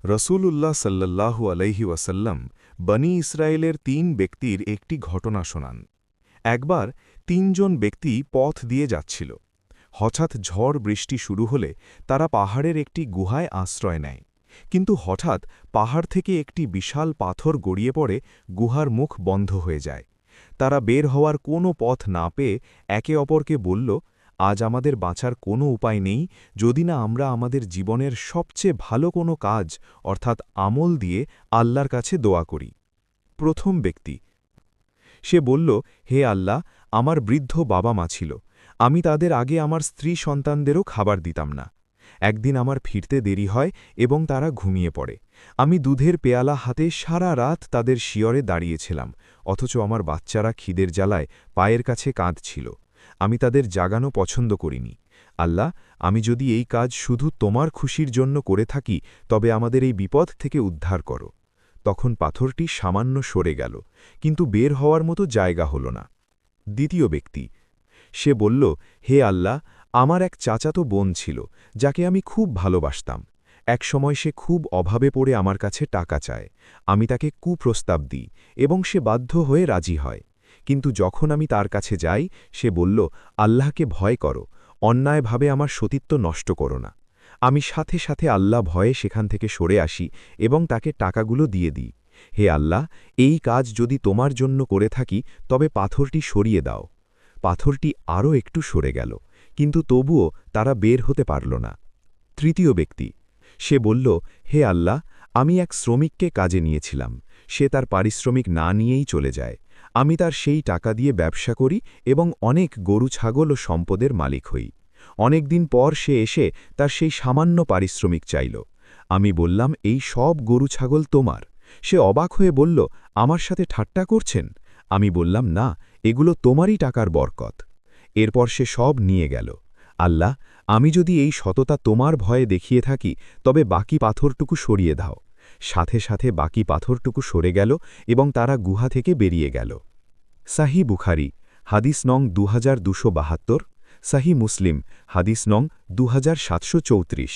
রসূলুল্লাহ সাল্লাল্লাহু আলাইহি ওয়াসাল্লাম বনি ইসরায়েলের ৩ ব্যক্তির একটি ঘটনা শোনান। একবার ৩ জন ব্যক্তি পথ দিয়ে যাচ্ছিল। হঠাৎ ঝড় বৃষ্টি শুরু হলে তারা পাহাড়ের একটি গুহায় আশ্রয় নেয়। কিন্তু হঠাৎ পাহাড় থেকে একটি বিশাল পাথর গড়িয়ে পড়ে গুহার মুখ বন্ধ হয়ে যায়। তারা বের হওয়ার কোনো পথ না পেয়ে একে অপরকে বলল, আজ আমাদের বাঁচার কোনো উপায় নেই যদি না আমরা আমাদের জীবনের সবচেয়ে ভালো কোনো কাজ অর্থাৎ আমল দিয়ে আল্লাহর কাছে দোয়া করি। প্রথম ব্যক্তি, সে বলল, হে আল্লাহ, আমার বৃদ্ধ বাবা মা ছিল, আমি তাদের আগে আমার স্ত্রী সন্তানদেরও খাবার দিতাম না। একদিন আমার ফিরতে দেরি হয় এবং তারা ঘুমিয়ে পড়ে। আমি দুধের পেয়ালা হাতে সারা রাত তাদের শিয়রে দাঁড়িয়েছিলাম, অথচ আমার বাচ্চারা খিদের জ্বালায় পায়ের কাছে কাঁদছিল। আমি তাদের জাগানো পছন্দ করিনি। আল্লাহ, আমি যদি এই কাজ শুধু তোমার খুশির জন্য করে থাকি তবে আমাদের এই বিপদ থেকে উদ্ধার করো। তখন পাথরটি সামান্য সরে গেল, কিন্তু বের হওয়ার মতো জায়গা হল না। দ্বিতীয় ব্যক্তি, সে বলল, হে আল্লাহ, আমার এক চাচাতো বোন ছিল যাকে আমি খুব ভালোবাসতাম। একসময় সে খুব অভাবে পড়ে আমার কাছে টাকা চায়। আমি তাকে কুপ্রস্তাব দিই এবং সে বাধ্য হয়ে রাজি হয়। কিন্তু যখন আমি তার কাছে যাই, সে বলল, আল্লাহকে ভয় করো, অন্যায়ভাবে আমার সতীত্ব নষ্ট করো না। আমি সাথে সাথে আল্লাহ ভয়ে সেখান থেকে সরে আসি এবং তাকে টাকাগুলো দিয়ে দিই। হে আল্লাহ, এই কাজ যদি তোমার জন্য করে থাকি তবে পাথরটি সরিয়ে দাও। পাথরটি আরও একটু সরে গেল, কিন্তু তবুও তারা বের হতে পারল না। তৃতীয় ব্যক্তি, সে বলল, হে আল্লাহ, আমি এক শ্রমিককে কাজে নিয়েছিলাম, সে তার পারিশ্রমিক না নিয়েই চলে যায়। আমি তার সেই টাকা দিয়ে ব্যবসা করি এবং অনেক গরু ছাগল ও সম্পদের মালিক হই। অনেকদিন পর সে এসে তার সেই সামান্য পারিশ্রমিক চাইল। আমি বললাম, এই সব গরু ছাগল তোমার। সে অবাক হয়ে বলল, আমার সাথে ঠাট্টা করছেন? আমি বললাম, না, এগুলো তোমারই টাকার বরকত। এরপর সে সব নিয়ে গেল। আল্লাহ, আমি যদি এই সততা তোমার ভয়ে দেখিয়ে থাকি তবে বাকি পাথরটুকু সরিয়ে দাও। সাথে সাথে বাকি পাথরটুকু সরে গেল এবং তারা গুহা থেকে বেরিয়ে গেল। সাহি বুখারি, হাদিস নং 2272, সাহি মুসলিম, হাদিস নং 2734।